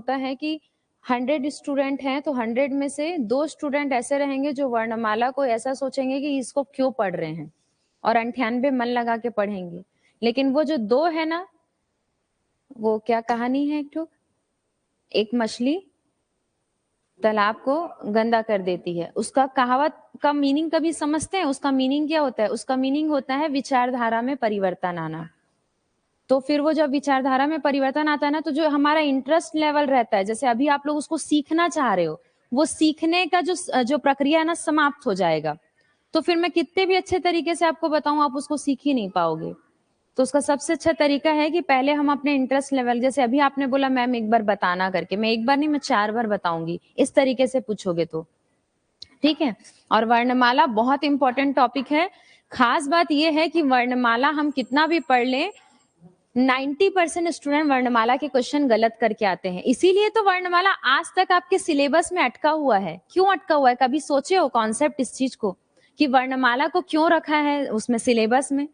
होता है कि 100 स्टूडेंट हैं तो 100 में से 2 स्टूडेंट ऐसे रहेंगे जो वर्णमाला को ऐसा सोचेंगे कि इसको क्यों पढ़ रहे हैं, और 98 मन लगा के पढ़ेंगे। लेकिन वो जो 2 है ना, वो क्या कहानी है, एक मछली तालाब को गंदा कर देती है। उसका कहावत का मीनिंग कभी समझते हैं? उसका मीनिंग क्या होता है? उसका मीनिंग होता है विचारधारा में परिवर्तन आना। तो फिर वो जब विचारधारा में परिवर्तन आता है ना, तो जो हमारा इंटरेस्ट लेवल रहता है, जैसे अभी आप लोग उसको सीखना चाह रहे हो, वो सीखने का जो प्रक्रिया है ना, समाप्त हो जाएगा। तो फिर मैं कितने भी अच्छे तरीके से आपको बताऊं, आप उसको सीख ही नहीं पाओगे। तो उसका सबसे अच्छा तरीका है कि पहले हम अपने इंटरेस्ट लेवल, जैसे अभी आपने बोला मैम एक बार बताना करके, मैं एक बार नहीं, मैं 4 बार बताऊंगी, इस तरीके से पूछोगे तो ठीक है। और वर्णमाला बहुत इंपॉर्टेंट टॉपिक है। खास बात यह है कि वर्णमाला हम कितना भी पढ़ लें, 90% स्टूडेंट वर्णमाला के क्वेश्चन गलत करके आते हैं। इसीलिए तो वर्णमाला आज तक आपके सिलेबस में अटका हुआ है। क्यों अटका हुआ है? कभी सोचे हो कॉन्सेप्ट इस चीज को कि वर्णमाला को क्यों रखा है उसमें सिलेबस में?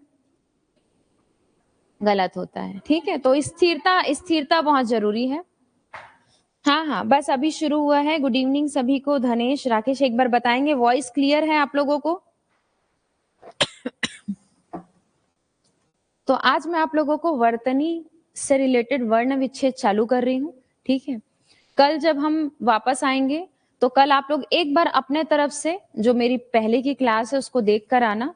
गलत होता है, ठीक है। तो स्थिरता बहुत जरूरी है। हाँ, बस अभी शुरू हुआ है। गुड इवनिंग सभी को। धनेश, राकेश एक बार बताएंगे वॉइस क्लियर है आप लोगों को? तो आज मैं आप लोगों को वर्तनी से रिलेटेड वर्ण विच्छेद चालू कर रही हूँ, ठीक है। कल जब हम वापस आएंगे तो कल आप लोग एक बार अपने तरफ से जो मेरी पहले की क्लास है उसको देख कर आना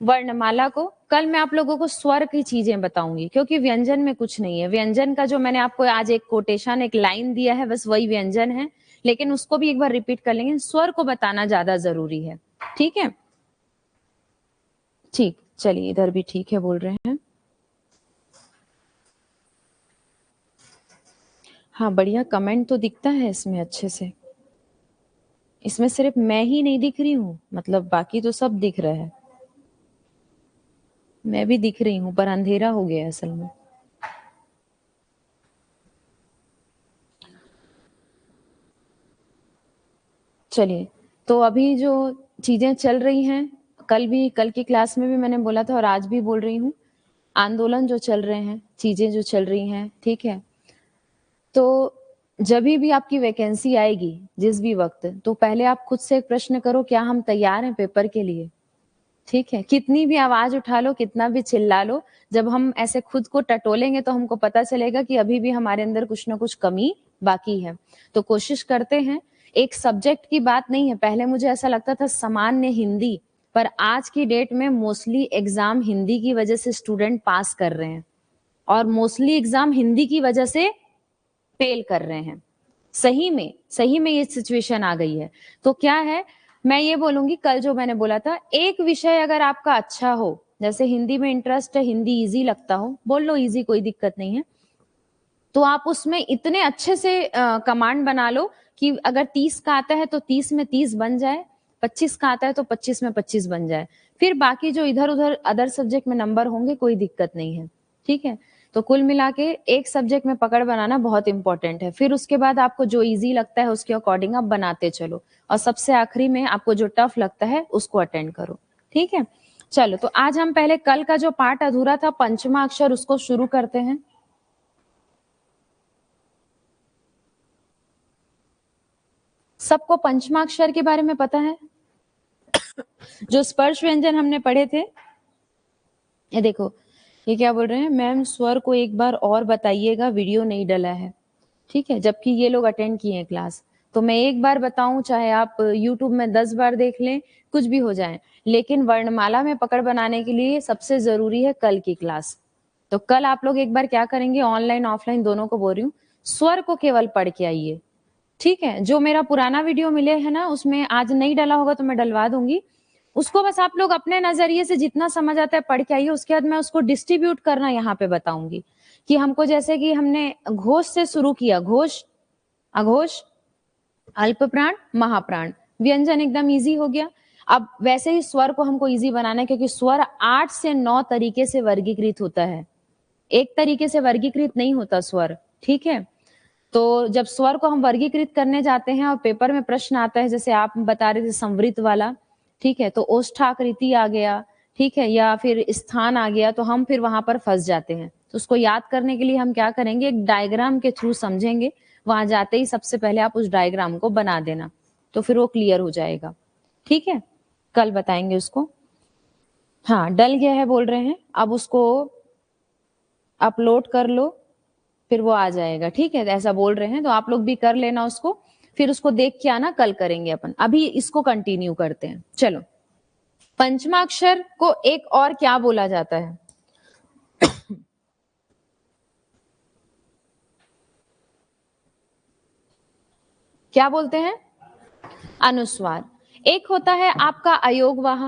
वर्णमाला को। कल मैं आप लोगों को स्वर की चीजें बताऊंगी, क्योंकि व्यंजन में कुछ नहीं है। व्यंजन का जो मैंने आपको आज एक कोटेशन, एक लाइन दिया है, बस वही व्यंजन है, लेकिन उसको भी एक बार रिपीट कर लेंगे। स्वर को बताना ज्यादा जरूरी है, ठीक है। ठीक, चलिए इधर भी ठीक है बोल रहे हैं। हाँ बढ़िया, कमेंट तो दिखता है इसमें अच्छे से। इसमें सिर्फ मैं ही नहीं दिख रही हूँ, मतलब बाकी तो सब दिख रहा है। मैं भी दिख रही हूँ पर अंधेरा हो गया असल में। चलिए, तो अभी जो चीजें चल रही हैं, कल की क्लास में भी मैंने बोला था और आज भी बोल रही हूँ, आंदोलन जो चल रहे हैं, चीजें जो चल रही हैं, ठीक है। तो जब भी आपकी वैकेंसी आएगी जिस भी वक्त, तो पहले आप खुद से एक प्रश्न करो, क्या हम तैयार हैं पेपर के लिए? ठीक है। कितनी भी आवाज उठा लो, कितना भी चिल्ला लो, जब हम ऐसे खुद को टटोलेंगे तो हमको पता चलेगा कि अभी भी हमारे अंदर कुछ ना कुछ कमी बाकी है। तो कोशिश करते हैं। एक सब्जेक्ट की बात नहीं है, पहले मुझे ऐसा लगता था सामान्य हिंदी, पर आज की डेट में मोस्टली एग्जाम हिंदी की वजह से स्टूडेंट पास कर रहे हैं, और मोस्टली एग्जाम हिंदी की वजह से फेल कर रहे हैं। सही में ये सिचुएशन आ गई है। तो क्या है, मैं ये बोलूंगी, कल जो मैंने बोला था, एक विषय अगर आपका अच्छा हो, जैसे हिंदी में इंटरेस्ट है, हिंदी इजी लगता हो, बोल लो इजी, कोई दिक्कत नहीं है, तो आप उसमें इतने अच्छे से कमांड बना लो कि अगर 30 का आता है तो 30 में 30 बन जाए, 25 का आता है तो 25 में 25 बन जाए। फिर बाकी जो इधर उधर अदर सब्जेक्ट में नंबर होंगे, कोई दिक्कत नहीं है, ठीक है। तो कुल मिला के एक सब्जेक्ट में पकड़ बनाना बहुत इंपॉर्टेंट है। फिर उसके बाद आपको जो इजी लगता है उसके अकॉर्डिंग आप बनाते चलो, और सबसे आखिरी में आपको जो टफ लगता है उसको अटेंड करो, ठीक है। चलो, तो आज हम पहले कल का जो पार्ट अधूरा था, पंचमा अक्षर, उसको शुरू करते हैं। सबको पंचमा अक्षर के बारे में पता है? जो स्पर्श व्यंजन हमने पढ़े थे, ये देखो, ये क्या बोल रहे हैं, मैम स्वर को एक बार और बताइएगा, वीडियो नहीं डला है, ठीक है। जबकि ये लोग अटेंड किए हैं क्लास, तो मैं एक बार बताऊं, चाहे आप यूट्यूब में 10 बार देख लें, कुछ भी हो जाए, लेकिन वर्णमाला में पकड़ बनाने के लिए सबसे जरूरी है कल की क्लास। तो कल आप लोग एक बार क्या करेंगे, ऑनलाइन ऑफलाइन दोनों को बोल रही हूँ, स्वर को केवल पढ़ के आइए, ठीक है। जो मेरा पुराना वीडियो मिले है ना, उसमें आज नहीं डला होगा तो मैं डलवा दूंगी, उसको बस आप लोग अपने नजरिए से जितना समझ आता है पढ़ के आइए। उसके बाद मैं उसको डिस्ट्रीब्यूट करना यहाँ पे बताऊंगी कि हमको, जैसे कि हमने घोष से शुरू किया, घोष, अघोष, अल्प प्राण, महाप्राण, व्यंजन एकदम इजी हो गया। अब वैसे ही स्वर को हमको इजी बनाना है, क्योंकि स्वर 8 से 9 तरीके से वर्गीकृत होता है, एक तरीके से वर्गीकृत नहीं होता स्वर, ठीक है। तो जब स्वर को हम वर्गीकृत करने जाते हैं और पेपर में प्रश्न आता है, जैसे आप बता रहे थे संवृत वाला, ठीक है, तो ओष्ठाकृति आ गया, ठीक है, या फिर स्थान आ गया, तो हम फिर वहां पर फंस जाते हैं। तो उसको याद करने के लिए हम क्या करेंगे, एक डायग्राम के थ्रू समझेंगे, वहां जाते ही सबसे पहले आप उस डायग्राम को बना देना, तो फिर वो क्लियर हो जाएगा। ठीक है, कल बताएंगे उसको। हाँ, डल गया है बोल रहे हैं, अब उसको अपलोड कर लो, फिर वो आ जाएगा। ठीक है, ऐसा बोल रहे हैं तो आप लोग भी कर लेना उसको, फिर उसको देख के आना, कल करेंगे अपन। अभी इसको कंटिन्यू करते हैं। चलो, पंचमाक्षर को एक और क्या बोला जाता है? क्या बोलते हैं? अनुस्वार। एक होता है आपका अयोगवाह।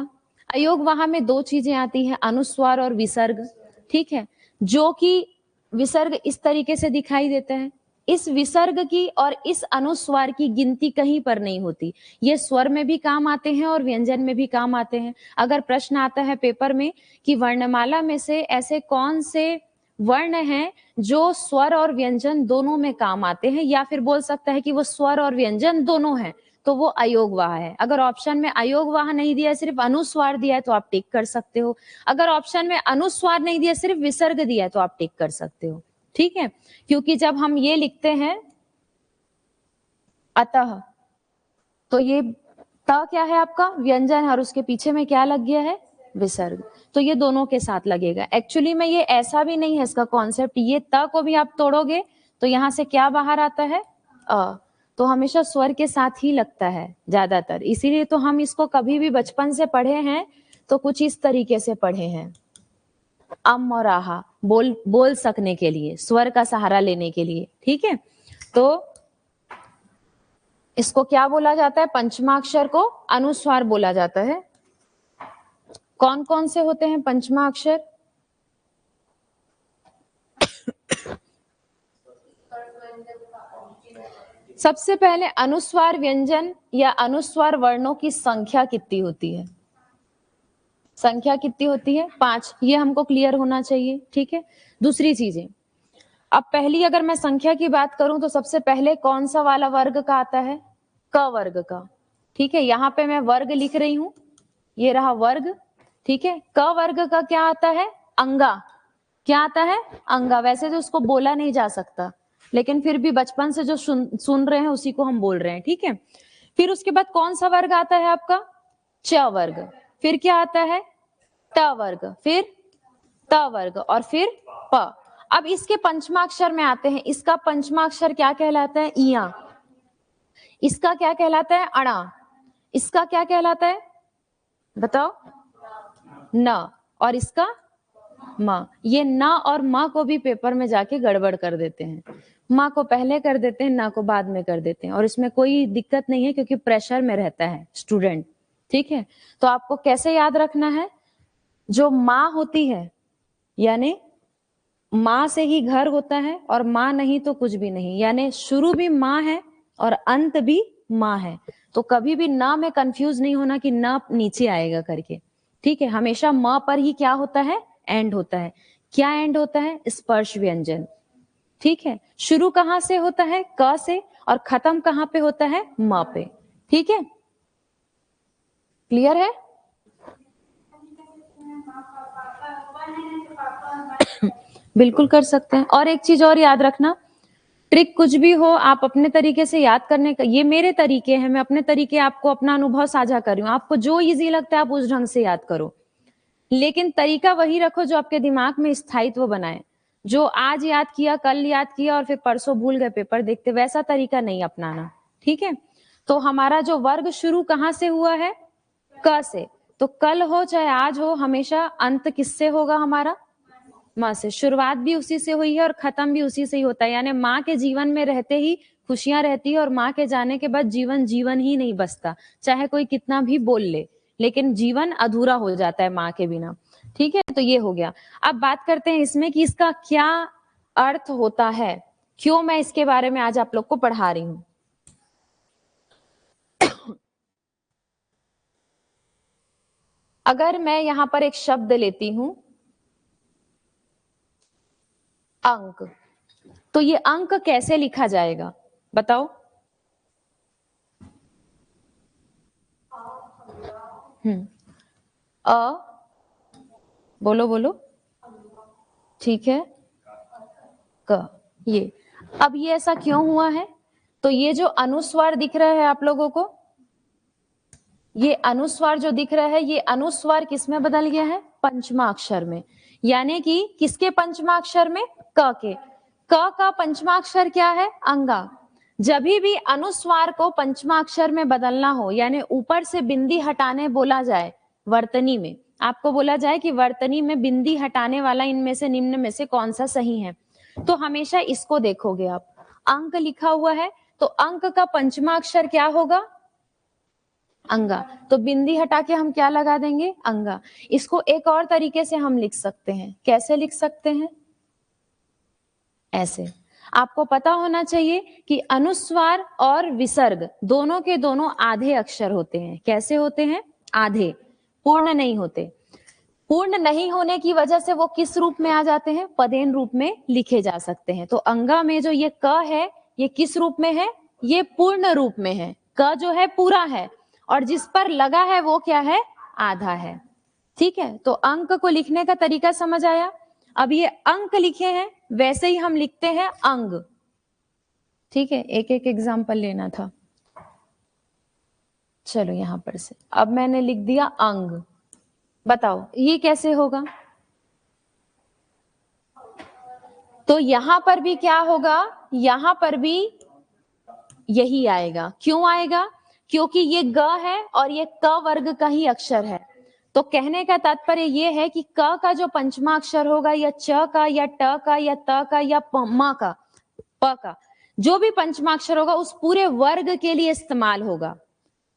अयोगवाह में दो चीजें आती हैं, अनुस्वार और विसर्ग। ठीक है, जो कि विसर्ग इस तरीके से दिखाई देते हैं। इस विसर्ग की और इस अनुस्वार की गिनती कहीं पर नहीं होती। ये स्वर में भी काम आते हैं और व्यंजन में भी काम आते हैं। अगर प्रश्न आता है पेपर में कि वर्णमाला में से ऐसे कौन से वर्ण हैं जो स्वर और व्यंजन दोनों में काम आते हैं, या फिर बोल सकता है कि वो स्वर और व्यंजन दोनों हैं, तो वो अयोगवाह है। अगर ऑप्शन में अयोगवाह नहीं दिया है, सिर्फ अनुस्वार दिया है, तो आप टिक कर सकते हो। अगर ऑप्शन में अनुस्वार नहीं दिया, सिर्फ विसर्ग दिया है, तो आप टिक कर सकते हो। ठीक है, क्योंकि जब हम ये लिखते हैं अतः, तो ये त क्या है आपका? व्यंजन है, और उसके पीछे में क्या लग गया है? विसर्ग। तो ये दोनों के साथ लगेगा। एक्चुअली में ये ऐसा भी नहीं है इसका कॉन्सेप्ट, ये त को भी आप तोड़ोगे तो यहां से क्या बाहर आता है? अ। तो हमेशा स्वर के साथ ही लगता है ज्यादातर, इसीलिए तो हम इसको कभी भी बचपन से पढ़े हैं तो कुछ इस तरीके से पढ़े हैं। अम और आहा बोल सकने के लिए, स्वर का सहारा लेने के लिए। ठीक है, तो इसको क्या बोला जाता है? पंचमाक्षर को अनुस्वार बोला जाता है। कौन कौन से होते हैं पंचमाक्षर? सबसे पहले अनुस्वार व्यंजन या अनुस्वार वर्णों की संख्या कितनी होती है? संख्या कितनी होती है? 5। ये हमको क्लियर होना चाहिए। ठीक है, दूसरी चीजें, अब पहली अगर मैं संख्या की बात करूं तो सबसे पहले कौन सा वाला वर्ग का आता है? क वर्ग का। ठीक है, यहां पे मैं वर्ग लिख रही हूं, ये रहा वर्ग। ठीक है, क वर्ग का क्या आता है? अंगा। क्या आता है? अंगा। वैसे तो उसको बोला नहीं जा सकता, लेकिन फिर भी बचपन से जो सुन रहे हैं उसी को हम बोल रहे हैं। ठीक है, फिर उसके बाद कौन सा वर्ग आता है आपका? च वर्ग। फिर क्या आता है? ट वर्ग। फिर त वर्ग, और फिर प। अब इसके पंचमाक्षर में आते हैं। इसका पंचमाक्षर क्या कहलाता है? इया। इसका क्या कहलाता है? अणा। इसका क्या कहलाता है? बताओ। न। और इसका म। ये न और म को भी पेपर में जाके गड़बड़ कर देते हैं। म को पहले कर देते हैं, न को बाद में कर देते हैं, और इसमें कोई दिक्कत नहीं है क्योंकि प्रेशर में रहता है स्टूडेंट। ठीक है, तो आपको कैसे याद रखना है? जो माँ होती है, यानी माँ से ही घर होता है, और माँ नहीं तो कुछ भी नहीं, यानी शुरू भी माँ है और अंत भी माँ है। तो कभी भी ना में कंफ्यूज नहीं होना कि ना नीचे आएगा करके। ठीक है, हमेशा माँ पर ही क्या होता है? एंड होता है। क्या एंड होता है? स्पर्श व्यंजन। ठीक है, शुरू कहां से होता है? क से, और खत्म कहां पे होता है? म पे। ठीक है, क्लियर है? बिल्कुल कर सकते हैं। और एक चीज और याद रखना, ट्रिक कुछ भी हो, आप अपने तरीके से याद करने का, ये मेरे तरीके हैं, मैं अपने तरीके आपको अपना अनुभव साझा कर रही हूँ। आपको जो इजी लगता है आप उस ढंग से याद करो, लेकिन तरीका वही रखो जो आपके दिमाग में स्थायित्व बनाए। जो आज याद किया, कल याद किया और फिर परसों भूल गए पेपर देखते, वैसा तरीका नहीं अपनाना। ठीक है, तो हमारा जो वर्ग शुरू कहां से हुआ है? क से। तो कल हो चाहे आज हो, हमेशा अंत किससे होगा हमारा? माँ से। शुरुआत भी उसी से हुई है और खत्म भी उसी से ही होता है, यानी माँ के जीवन में रहते ही खुशियां रहती है, और माँ के जाने के बाद जीवन जीवन ही नहीं बचता, चाहे कोई कितना भी बोल ले, लेकिन जीवन अधूरा हो जाता है माँ के बिना। ठीक है, तो ये हो गया। अब बात करते हैं इसमें कि इसका क्या अर्थ होता है, क्यों मैं इसके बारे में आज आप लोग को पढ़ा रही हूं। अगर मैं यहां पर एक शब्द लेती हूं अंक, तो ये अंक कैसे लिखा जाएगा बताओ? अ, बोलो बोलो। ठीक है, क। ये अब ये ऐसा क्यों हुआ है? तो ये जो अनुस्वार दिख रहा है आप लोगों को, ये अनुस्वार जो दिख रहा है, ये अनुस्वार किस में बदल गया है? पंचमा अक्षर में। यानी कि किसके पंचमा अक्षर में? क के। क का पंचमा अक्षर क्या है? अंगा। जब भी अनुस्वार को पंचमा अक्षर में बदलना हो, यानी ऊपर से बिंदी हटाने बोला जाए वर्तनी में, आपको बोला जाए कि वर्तनी में बिंदी हटाने वाला इनमें से निम्न में से कौन सा सही है, तो हमेशा इसको देखोगे आप। अंक लिखा हुआ है तो अंक का पंचमा अक्षर क्या होगा? अंगा। तो बिंदी हटा के हम क्या लगा देंगे? अंगा। इसको एक और तरीके से हम लिख सकते हैं। कैसे लिख सकते हैं? ऐसे। आपको पता होना चाहिए कि अनुस्वार और विसर्ग दोनों के दोनों आधे अक्षर होते हैं। कैसे होते हैं? आधे, पूर्ण नहीं होते। पूर्ण नहीं होने की वजह से वो किस रूप में आ जाते हैं? पदेन रूप में लिखे जा सकते हैं। तो अंगा में जो ये क है, ये किस रूप में है? ये पूर्ण रूप में है। क जो है पूरा है और जिस पर लगा है वो क्या है? आधा है। ठीक है, तो अंक को लिखने का तरीका समझ आया। अब ये अंक लिखे हैं, वैसे ही हम लिखते हैं अंग। ठीक है, एक एक एग्जाम्पल लेना था। चलो यहां पर से अब मैंने लिख दिया अंग। बताओ ये कैसे होगा? तो यहां पर भी क्या होगा? यहां पर भी यही आएगा। क्यों आएगा? क्योंकि ये ग है और ये क वर्ग का ही अक्षर है। तो कहने का तात्पर्य ये है कि क का जो पंचमा अक्षर होगा, या च का, या ट का, या त का, या म का, प का, जो भी पंचमा अक्षर होगा उस पूरे वर्ग के लिए इस्तेमाल होगा।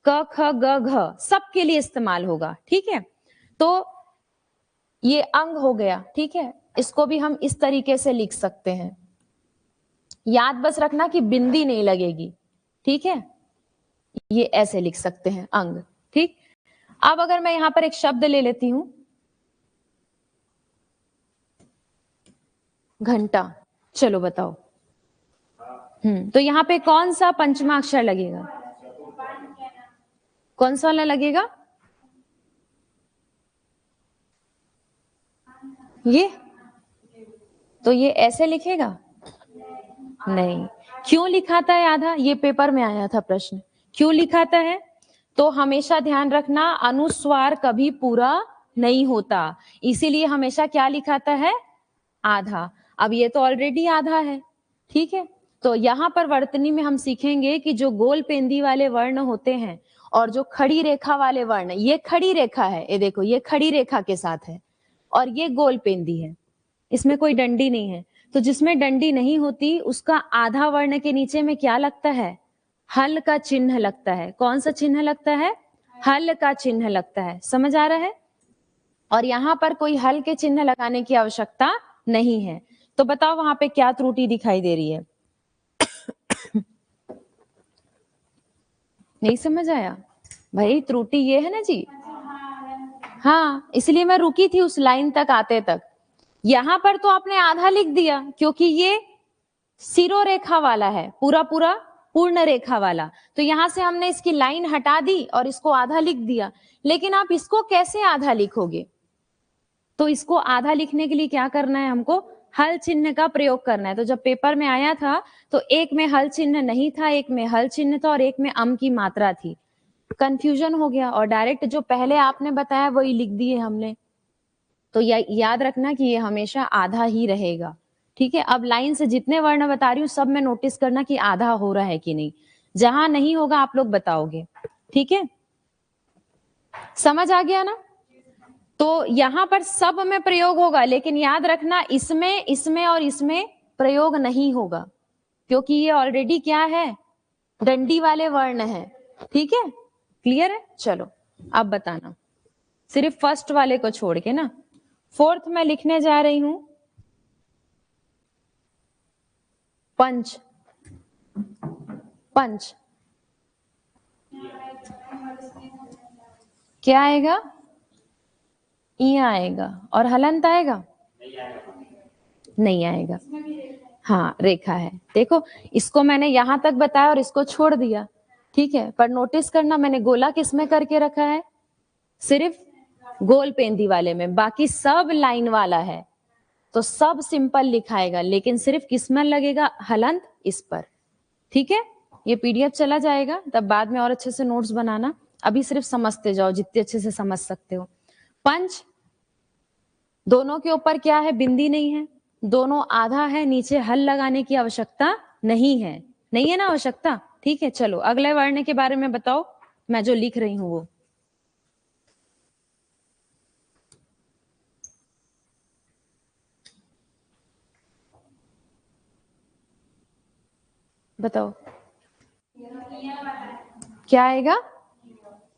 क ख ग घ सब के लिए इस्तेमाल होगा। ठीक है, तो ये अंग हो गया। ठीक है, इसको भी हम इस तरीके से लिख सकते हैं। याद बस रखना कि बिंदी नहीं लगेगी। ठीक है, ये ऐसे लिख सकते हैं अंग। ठीक, अब अगर मैं यहां पर एक शब्द ले लेती हूं, घंटा। चलो बताओ। तो यहां पे कौन सा पंचमा अक्षर लगेगा? कौन सा वाला लगेगा? ये। तो ये ऐसे लिखेगा? नहीं। क्यों लिखाता है आधा? ये पेपर में आया था प्रश्न। क्यों लिखाता है? तो हमेशा ध्यान रखना, अनुस्वार कभी पूरा नहीं होता, इसीलिए हमेशा क्या लिखाता है? आधा। अब ये तो ऑलरेडी आधा है। ठीक है, तो यहां पर वर्तनी में हम सीखेंगे कि जो गोल पेंदी वाले वर्ण होते हैं और जो खड़ी रेखा वाले वर्ण, ये खड़ी रेखा है, ये देखो ये खड़ी रेखा के साथ है, और ये गोल पेंदी है, इसमें कोई डंडी नहीं है। तो जिसमें डंडी नहीं होती उसका आधा वर्ण के नीचे में क्या लगता है? हल का चिन्ह लगता है। कौन सा चिन्ह लगता है? हल का चिन्ह लगता है। समझ आ रहा है? और यहां पर कोई हल के चिन्ह लगाने की आवश्यकता नहीं है। तो बताओ वहां पे क्या त्रुटि दिखाई दे रही है? नहीं समझ आया भाई? त्रुटि ये है ना जी। हाँ, इसलिए मैं रुकी थी उस लाइन तक आते तक। यहां पर तो आपने आधा लिख दिया क्योंकि ये सिरो रेखा वाला है, पूरा पूरा पूर्ण रेखा वाला, तो यहां से हमने इसकी लाइन हटा दी और इसको आधा लिख दिया। लेकिन आप इसको कैसे आधा लिखोगे? तो इसको आधा लिखने के लिए क्या करना है? हमको हल चिन्ह का प्रयोग करना है। तो जब पेपर में आया था तो एक में हल चिन्ह नहीं था, एक में हल चिन्ह था और एक में अम की मात्रा थी। कंफ्यूजन हो गया और डायरेक्ट जो पहले आपने बताया वही लिख दिए हमने। तो याद रखना कि ये हमेशा आधा ही रहेगा। ठीक है, अब लाइन से जितने वर्ण बता रही हूँ सब में नोटिस करना कि आधा हो रहा है कि नहीं। जहां नहीं होगा आप लोग बताओगे। ठीक है, समझ आ गया ना? तो यहां पर सब में प्रयोग होगा, लेकिन याद रखना इसमें, इसमें और इसमें प्रयोग नहीं होगा, क्योंकि ये ऑलरेडी क्या है? डंडी वाले वर्ण है। ठीक है, क्लियर है? चलो अब बताना, सिर्फ फर्स्ट वाले को छोड़ के ना। फोर्थ में लिखने जा रही हूं पंच। पंच क्या आएगा? ई आएगा। और हलंत आएगा? नहीं आएगा। हाँ, रेखा है। देखो इसको मैंने यहां तक बताया और इसको छोड़ दिया। ठीक है, पर नोटिस करना मैंने गोला किसमें करके रखा है? सिर्फ गोल पेंदी वाले में, बाकी सब लाइन वाला है। तो सब सिंपल लिखाएगा, लेकिन सिर्फ किसमें लगेगा? हलंत, इस पर। ठीक है, ये पीडीएफ चला जाएगा, तब बाद में और अच्छे से नोट्स बनाना, अभी सिर्फ समझते जाओ जितने अच्छे से समझ सकते हो। पंच, दोनों के ऊपर क्या है, बिंदी नहीं है, दोनों आधा है, नीचे हल लगाने की आवश्यकता नहीं है, नहीं है ना आवश्यकता। ठीक है, चलो अगले वर्ण के बारे में बताओ, मैं जो लिख रही हूं वो। बताओ क्या आएगा,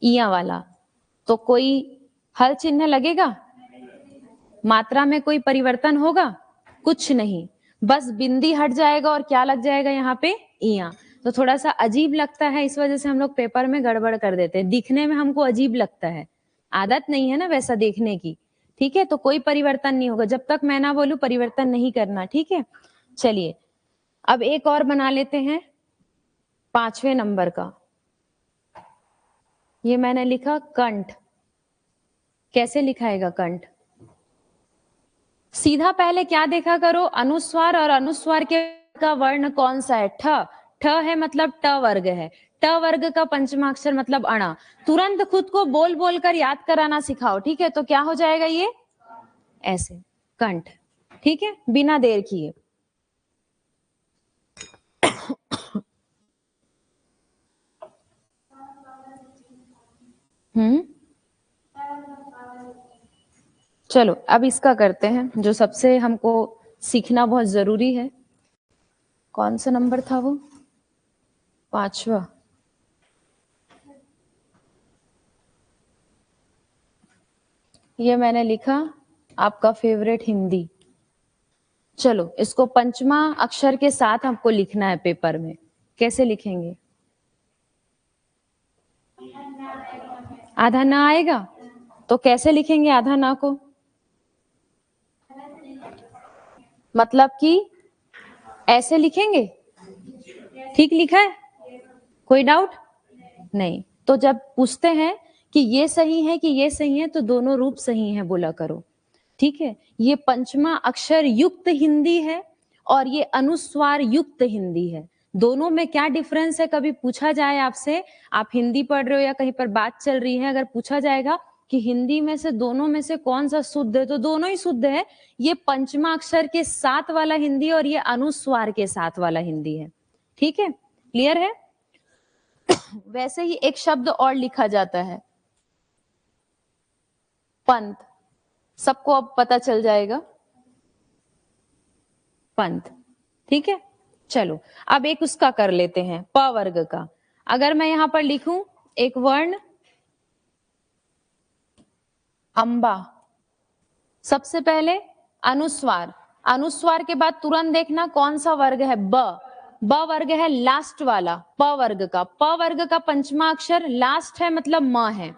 इया वाला। तो कोई हल चिन्ह लगेगा, मात्रा में कोई परिवर्तन होगा, कुछ नहीं, बस बिंदी हट जाएगा और क्या लग जाएगा यहाँ पे, इया। तो थोड़ा सा अजीब लगता है, इस वजह से हम लोग पेपर में गड़बड़ कर देते हैं, दिखने में हमको अजीब लगता है, आदत नहीं है ना वैसा देखने की। ठीक है, तो कोई परिवर्तन नहीं होगा, जब तक मैं ना बोलूं परिवर्तन नहीं करना। ठीक है, चलिए अब एक और बना लेते हैं 5वें नंबर का। ये मैंने लिखा कंठ। कैसे लिखाएगा कंठ, सीधा पहले क्या देखा करो, अनुस्वार, और अनुस्वार के का वर्ण कौन सा है, ठ। ठ है मतलब ट वर्ग है, ट वर्ग का पंचमा अक्षर मतलब अणा। तुरंत खुद को बोल बोल कर याद कराना सिखाओ। ठीक है, तो क्या हो जाएगा ये, ऐसे, कंठ। ठीक है, बिना देर किए। चलो अब इसका करते हैं, जो सबसे हमको सीखना बहुत जरूरी है। कौन सा नंबर था वो, 5वां। ये मैंने लिखा आपका फेवरेट हिंदी। चलो इसको पंचमा अक्षर के साथ हमको लिखना है पेपर में। कैसे लिखेंगे, आधा ना आएगा तो कैसे लिखेंगे आधा ना को, मतलब कि ऐसे लिखेंगे। ठीक लिखा है, कोई डाउट नहीं। तो जब पूछते हैं कि ये सही है कि ये सही है, तो दोनों रूप सही है बोला करो। ठीक है, ये पंचमा अक्षर युक्त हिंदी है और ये अनुस्वार युक्त हिंदी है। दोनों में क्या डिफरेंस है, कभी पूछा जाए आपसे, आप हिंदी पढ़ रहे हो या कहीं पर बात चल रही है, अगर पूछा जाएगा कि हिंदी में से दोनों में से कौन सा शुद्ध है, तो दोनों ही शुद्ध है। ये पंचमा अक्षर के साथ वाला हिंदी और ये अनुस्वार के साथ वाला हिंदी है। ठीक है, क्लियर है। वैसे ही एक शब्द और लिखा जाता है, पंथ। सबको अब पता चल जाएगा, पंथ। ठीक है, चलो अब एक उसका कर लेते हैं, प वर्ग का। अगर मैं यहां पर लिखूं एक वर्ण अंबा, सबसे पहले अनुस्वार, अनुस्वार के बाद तुरंत देखना कौन सा वर्ग है, ब। ब वर्ग है लास्ट वाला, प वर्ग का। प वर्ग का पंचमा अक्षर लास्ट है मतलब म है,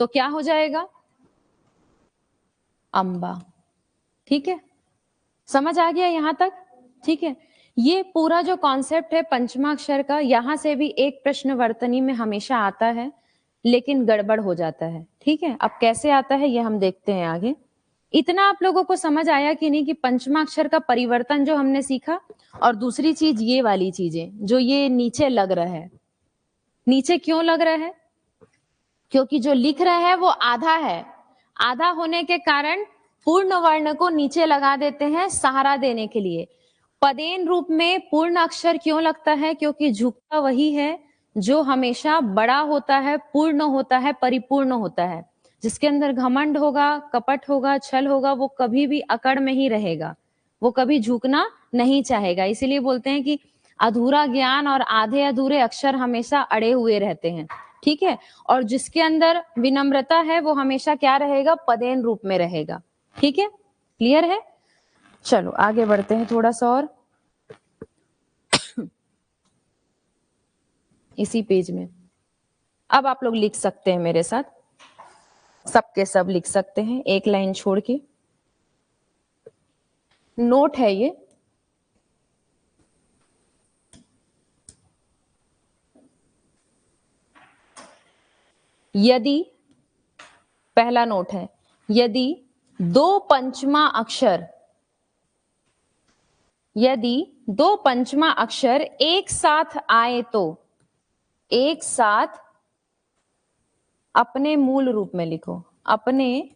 तो क्या हो जाएगा, अंबा। ठीक है, समझ आ गया यहां तक। ठीक है, ये पूरा जो कॉन्सेप्ट है पंचमाक्षर का, यहां से भी एक प्रश्न वर्तनी में हमेशा आता है, लेकिन गड़बड़ हो जाता है। ठीक है, अब कैसे आता है ये हम देखते हैं आगे। इतना आप लोगों को समझ आया कि नहीं, कि पंचमाक्षर का परिवर्तन जो हमने सीखा, और दूसरी चीज ये वाली चीजें जो ये नीचे लग रहा है। नीचे क्यों लग रहा है, क्योंकि जो लिख रहे हैं वो आधा है, आधा होने के कारण पूर्ण वर्ण को नीचे लगा देते हैं सहारा देने के लिए। पदेन रूप में पूर्ण अक्षर क्यों लगता है, क्योंकि झुकता वही है जो हमेशा बड़ा होता है, पूर्ण होता है, परिपूर्ण होता है। जिसके अंदर घमंड होगा, कपट होगा, छल होगा, वो कभी भी अकड़ में ही रहेगा, वो कभी झुकना नहीं चाहेगा। इसीलिए बोलते हैं कि अधूरा ज्ञान और आधे अधूरे अक्षर हमेशा अड़े हुए रहते हैं। ठीक है, और जिसके अंदर विनम्रता है वो हमेशा क्या रहेगा, पदेन रूप में रहेगा। ठीक है, क्लियर है। चलो आगे बढ़ते हैं थोड़ा सा और इसी पेज में। अब आप लोग लिख सकते हैं मेरे साथ, सबके सब लिख सकते हैं, एक लाइन छोड़ के। नोट है ये, यदि, पहला नोट है, यदि दो पंचमा अक्षर, यदि दो पंचमा अक्षर एक साथ आए तो, एक साथ अपने मूल रूप में लिखो, अपने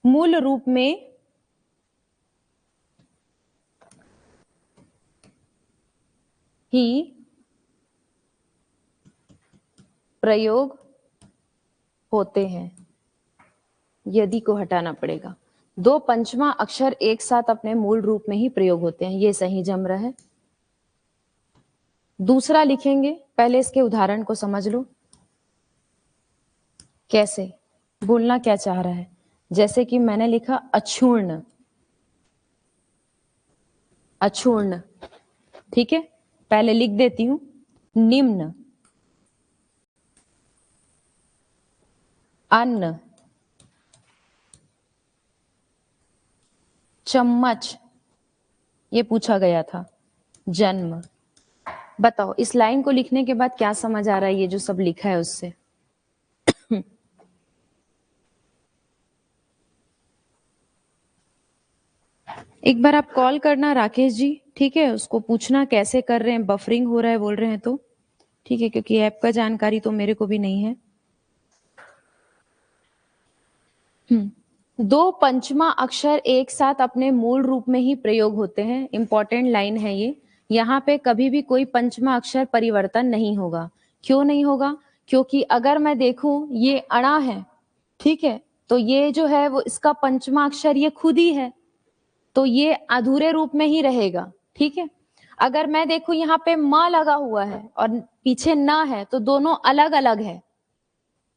मूल रूप में ही प्रयोग होते हैं। यदि को हटाना पड़ेगा। दो पंचमा अक्षर एक साथ अपने मूल रूप में ही प्रयोग होते हैं, ये सही जम रहा है। दूसरा लिखेंगे, पहले इसके उदाहरण को समझ लो। कैसे बोलना क्या चाह रहा है, जैसे कि मैंने लिखा अक्षुण्ण, अक्षुण्ण, ठीक है। पहले लिख देती हूं, निम्न, अन्न, चम्मच, ये पूछा गया था, जन्म। बताओ इस लाइन को लिखने के बाद क्या समझ आ रहा है, ये जो सब लिखा है उससे? एक बार आप कॉल करना राकेश जी, ठीक है, उसको पूछना कैसे कर रहे हैं, बफरिंग हो रहा है बोल रहे हैं तो, ठीक है, क्योंकि ऐप का जानकारी तो मेरे को भी नहीं है। दो पंचमा अक्षर एक साथ अपने मूल रूप में ही प्रयोग होते हैं, इंपॉर्टेंट लाइन है ये। यहाँ पे कभी भी कोई पंचमा अक्षर परिवर्तन नहीं होगा। क्यों नहीं होगा? क्योंकि अगर मैं देखूं ये अणा है, ठीक है, तो ये जो है वो इसका पंचमा अक्षर ये खुद ही है, तो ये अधूरे रूप में ही रहेगा, ठीक है। अगर मैं देखूं यहाँ पे म लगा हुआ है और पीछे न है, तो दोनों अलग अलग है।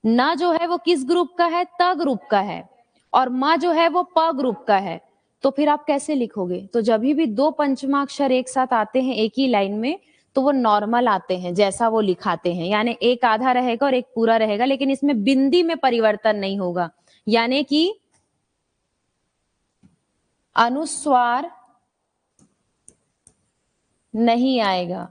न जो है वो किस ग्रुप का है? त ग्रुप का है, और म जो है वो प ग्रुप का है। तो फिर आप कैसे लिखोगे? तो जब भी दो पंचमा अक्षर एक साथ आते हैं एक ही लाइन में, तो वो नॉर्मल आते हैं, जैसा वो लिखाते हैं, यानी एक आधा रहेगा और एक पूरा रहेगा, लेकिन इसमें बिंदी में परिवर्तन नहीं होगा, यानी कि अनुस्वार नहीं आएगा,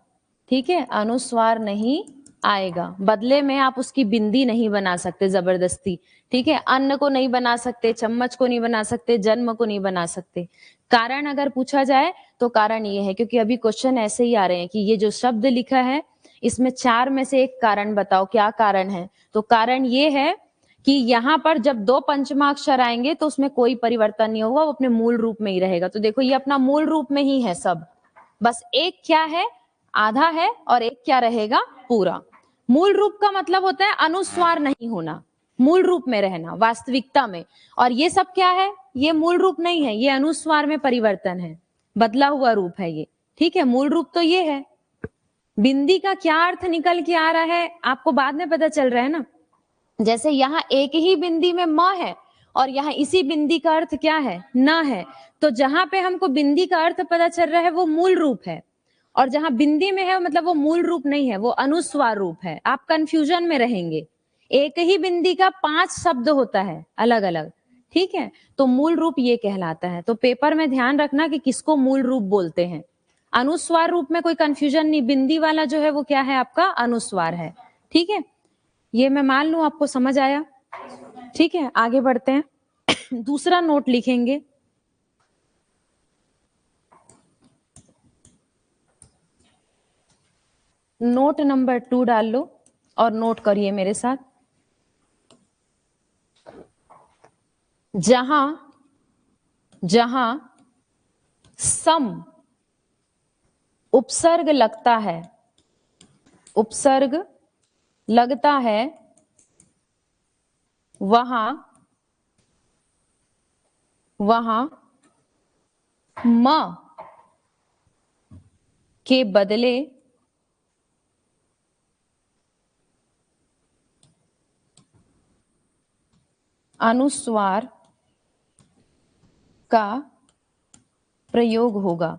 ठीक है, अनुस्वार नहीं आएगा। बदले में आप उसकी बिंदी नहीं बना सकते जबरदस्ती, ठीक है। अन्न को नहीं बना सकते, चम्मच को नहीं बना सकते, जन्म को नहीं बना सकते। कारण अगर पूछा जाए तो कारण ये है, क्योंकि अभी क्वेश्चन ऐसे ही आ रहे हैं कि ये जो शब्द लिखा है इसमें चार में से एक कारण बताओ, क्या कारण है? तो कारण ये है कि यहाँ पर जब दो पंचमा अक्षर आएंगे तो उसमें कोई परिवर्तन नहीं होगा, वो अपने मूल रूप में ही रहेगा। तो देखो ये अपना मूल रूप में ही है सब, बस एक क्या है, आधा है, और एक क्या रहेगा, पूरा। मूल रूप का मतलब होता है अनुस्वार नहीं होना, मूल रूप में रहना वास्तविकता में। और ये सब क्या है? ये मूल रूप नहीं है, ये अनुस्वार में परिवर्तन है, बदला हुआ रूप है ये, ठीक है। मूल रूप तो ये है। बिंदी का क्या अर्थ निकल के आ रहा है आपको बाद में पता चल रहा है ना। जैसे यहाँ एक ही बिंदी में म है और यहाँ इसी बिंदी का अर्थ क्या है? न है। तो जहां पे हमको बिंदी का अर्थ पता चल रहा है वो मूल रूप है, और जहां बिंदी में है मतलब वो मूल रूप नहीं है, वो अनुस्वार रूप है। आप कंफ्यूजन में रहेंगे। एक ही बिंदी का 5 शब्द होता है अलग अलग, ठीक है। तो मूल रूप ये कहलाता है। तो पेपर में ध्यान रखना कि किसको मूल रूप बोलते हैं। अनुस्वार रूप में कोई कंफ्यूजन नहीं, बिंदी वाला जो है वो क्या है? आपका अनुस्वार है, ठीक है। ये मैं मान लूं आपको समझ आया, ठीक है। आगे बढ़ते हैं। दूसरा नोट लिखेंगे, नोट नंबर 2 डाल लो और नोट करिए मेरे साथ। जहां जहां सम उपसर्ग लगता है, उपसर्ग लगता है, वहां म के बदले अनुस्वार का प्रयोग होगा,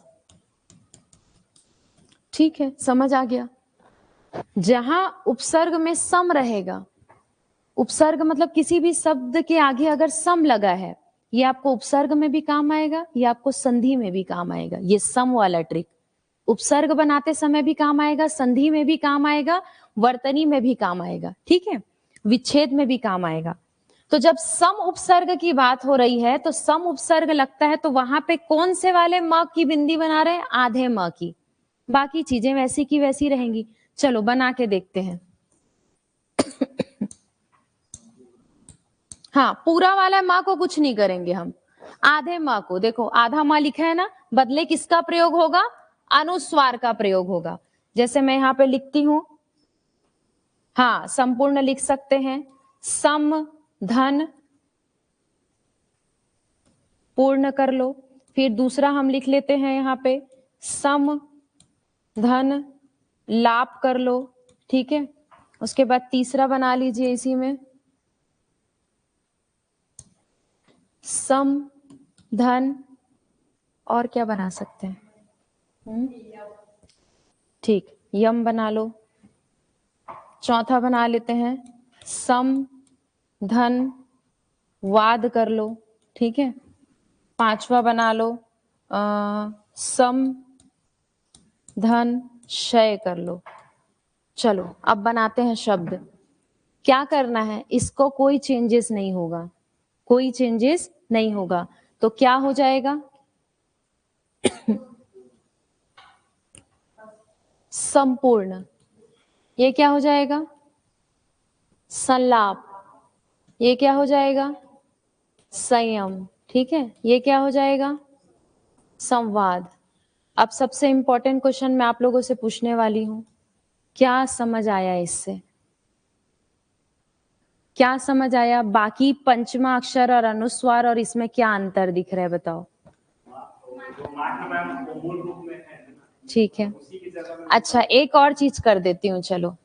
ठीक है। समझ आ गया? जहां उपसर्ग में सम रहेगा, उपसर्ग मतलब किसी भी शब्द के आगे अगर सम लगा है, ये आपको उपसर्ग में भी काम आएगा, ये आपको संधि में भी काम आएगा। ये सम वाला ट्रिक उपसर्ग बनाते समय भी काम आएगा, संधि में भी काम आएगा, वर्तनी में भी काम आएगा, ठीक है, विच्छेद में भी काम आएगा। तो जब सम उपसर्ग की बात हो रही है तो सम उपसर्ग लगता है, तो वहां पे कौन से वाले म की बिंदी बना रहे हैं? आधे म की, बाकी चीजें वैसी की वैसी रहेंगी। चलो बना के देखते हैं। हाँ, पूरा वाला माँ को कुछ नहीं करेंगे हम, आधे माँ को। देखो आधा माँ लिखा है ना, बदले किसका प्रयोग होगा? अनुस्वार का प्रयोग होगा। जैसे मैं यहाँ पे लिखती हूं, हाँ संपूर्ण लिख सकते हैं, सम धन पूर्ण कर लो। फिर दूसरा हम लिख लेते हैं यहाँ पे सम धन लाभ कर लो, ठीक है। उसके बाद तीसरा बना लीजिए इसी में, सम धन, और क्या बना सकते हैं? ठीक, यम बना लो। चौथा बना लेते हैं सम धन वाद कर लो, ठीक है। पांचवा बना लो सम धन क्षय कर लो। चलो अब बनाते हैं शब्द। क्या करना है, इसको कोई चेंजेस नहीं होगा, कोई चेंजेस नहीं होगा। तो क्या हो जाएगा? संपूर्ण। ये क्या हो जाएगा? संलाप। ये क्या हो जाएगा? संयम, ठीक है। ये क्या हो जाएगा? संवाद। अब सबसे इंपॉर्टेंट क्वेश्चन मैं आप लोगों से पूछने वाली हूं, क्या समझ आया इससे? क्या समझ आया? बाकी पंचमा अक्षर और अनुस्वार और इसमें क्या अंतर दिख रहा है बताओ? ठीक है, अच्छा एक और चीज कर देती हूँ, चलो।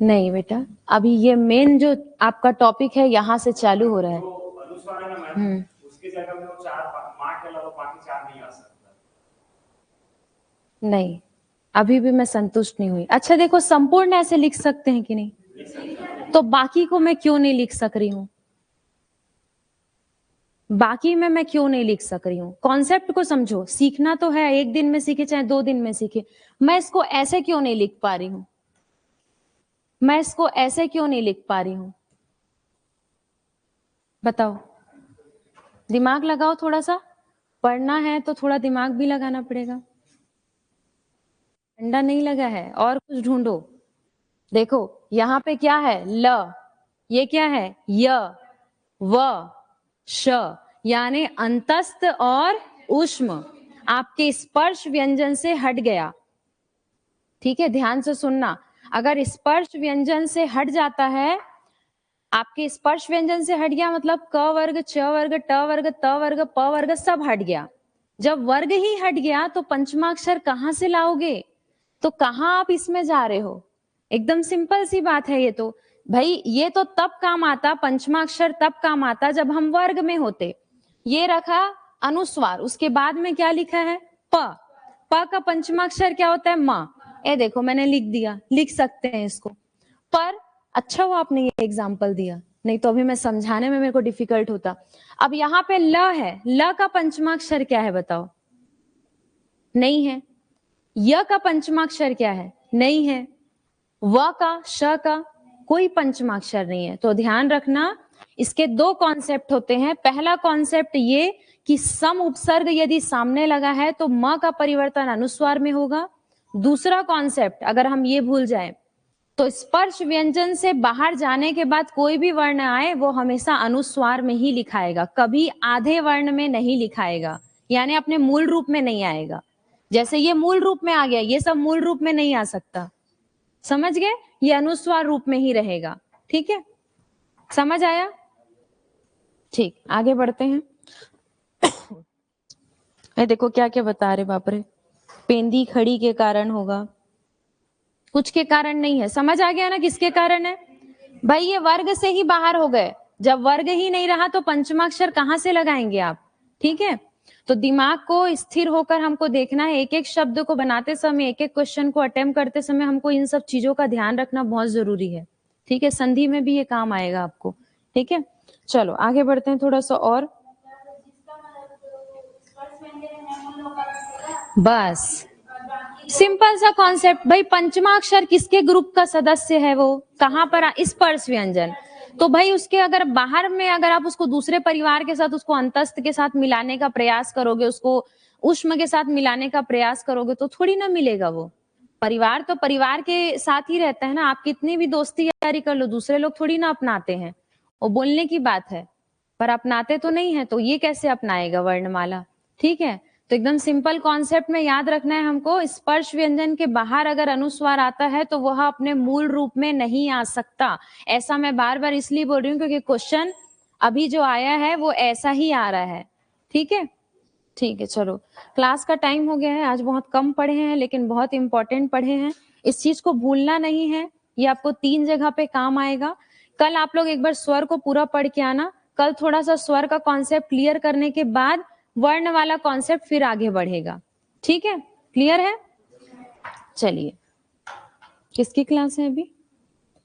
नहीं बेटा, अभी ये मेन जो आपका टॉपिक है यहाँ से चालू हो रहा है। उसके जगह में वो चार माँ के अलावा बाकी चार नहीं आ सकता। नहीं, अभी भी मैं संतुष्ट नहीं हुई। अच्छा देखो, संपूर्ण ऐसे लिख सकते हैं कि नहीं? तो बाकी को मैं क्यों नहीं लिख सक रही हूँ? बाकी में मैं क्यों नहीं लिख सक रही हूँ? कॉन्सेप्ट को समझो, सीखना तो है, एक दिन में सीखे चाहे 2 दिन में सीखे। मैं इसको ऐसे क्यों नहीं लिख पा रही हूँ? मैं इसको ऐसे क्यों नहीं लिख पा रही हूँ? बताओ, दिमाग लगाओ थोड़ा सा। पढ़ना है तो थोड़ा दिमाग भी लगाना पड़ेगा। ठंडा नहीं लगा है, और कुछ ढूंढो। देखो यहाँ पे क्या है? ल। ये क्या है? य व श, यानी अंतस्थ और ऊष्म आपके स्पर्श व्यंजन से हट गया। ठीक है, ध्यान से सुनना। अगर स्पर्श व्यंजन से हट जाता है, आपके स्पर्श व्यंजन से हट गया मतलब क वर्ग, च वर्ग, ट वर्ग, त वर्ग, प वर्ग सब हट गया। जब वर्ग ही हट गया तो पंचमाक्षर कहां से लाओगे? तो कहां आप इसमें जा रहे हो? एकदम सिंपल सी बात है ये तो। भाई ये तो तब काम आता, पंचमाक्षर तब काम आता जब हम वर्ग में होते। ये रखा अनुस्वार, उसके बाद में क्या लिखा है? प। प का पंचमाक्षर क्या होता है? म। ए देखो मैंने लिख दिया, लिख सकते हैं इसको। पर अच्छा हुआ आपने ये एग्जाम्पल दिया, नहीं तो अभी मैं समझाने में मेरे को डिफिकल्ट होता। अब यहाँ पे ल है, ल का पंचमाक्षर क्या है बताओ? नहीं है। य का पंचमाक्षर क्या है? नहीं है। व का, श का कोई पंचमाक्षर नहीं है। तो ध्यान रखना, इसके 2 कॉन्सेप्ट होते हैं। पहला कॉन्सेप्ट ये कि सम उपसर्ग यदि सामने लगा है तो म का परिवर्तन अनुस्वार में होगा। दूसरा कॉन्सेप्ट अगर हम ये भूल जाए तो स्पर्श व्यंजन से बाहर जाने के बाद कोई भी वर्ण आए वो हमेशा अनुस्वार में ही लिखाएगा, कभी आधे वर्ण में नहीं लिखाएगा, यानी अपने मूल रूप में नहीं आएगा। जैसे ये मूल रूप में आ गया, ये सब मूल रूप में नहीं आ सकता। समझ गए? ये अनुस्वार रूप में ही रहेगा। ठीक है, समझ आया? ठीक, आगे बढ़ते हैं। देखो क्या क्या बता रहे, बाप रे। पेंदी खड़ी के कारण होगा, कुछ के कारण नहीं है। समझ आ गया ना किसके कारण है? भाई ये वर्ग से ही बाहर हो गए। जब वर्ग ही नहीं रहा तो पंचमाक्षर कहां से लगाएंगे आप? ठीक है, तो दिमाग को स्थिर होकर हमको देखना है। एक एक शब्द को बनाते समय, एक एक क्वेश्चन को अटेम्प्ट करते समय हमको इन सब चीजों का ध्यान रखना बहुत जरूरी है। ठीक है, संधि में भी ये काम आएगा आपको। ठीक है, चलो आगे बढ़ते हैं थोड़ा सा और। बस सिंपल सा कॉन्सेप्ट। भाई पंचमाक्षर किसके ग्रुप का सदस्य है? वो कहां पर? स्पर्श व्यंजन। तो भाई उसके अगर बाहर में अगर आप उसको दूसरे परिवार के साथ उसको अंतस्थ के साथ मिलाने का प्रयास करोगे, उसको ऊष्म के साथ मिलाने का प्रयास करोगे तो थोड़ी ना मिलेगा वो। परिवार तो परिवार के साथ ही रहता है ना, आप कितनी भी दोस्ती यारी कर लो, दूसरे लोग थोड़ी ना अपनाते हैं। वो बोलने की बात है, पर अपनाते तो नहीं है, तो ये कैसे अपनाएगा वर्णमाला? ठीक है? तो एकदम सिंपल कॉन्सेप्ट में याद रखना है हमको, स्पर्श व्यंजन के बाहर अगर अनुस्वार आता है तो वह अपने मूल रूप में नहीं आ सकता। ऐसा मैं बार-बार इसलिए बोल रही हूँ क्योंकि क्वेश्चन अभी जो आया है वो ऐसा ही आ रहा है। ठीक है? ठीक है, चलो। क्लास का टाइम हो गया है, आज बहुत कम पढ़े हैं लेकिन बहुत इम्पोर्टेंट पढ़े हैं। इस चीज़ को भूलना नहीं है, ये आपको 3 जगह पे काम आएगा। कल आप लोग एक बार स्वर को पूरा पढ़ के आना, कल थोड़ा-सा स्वर का कॉन्सेप्ट क्लियर करने के बाद वर्ण वाला कॉन्सेप्ट फिर आगे बढ़ेगा। ठीक है? क्लियर है? चलिए। किसकी क्लास है अभी?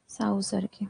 साहू सर की।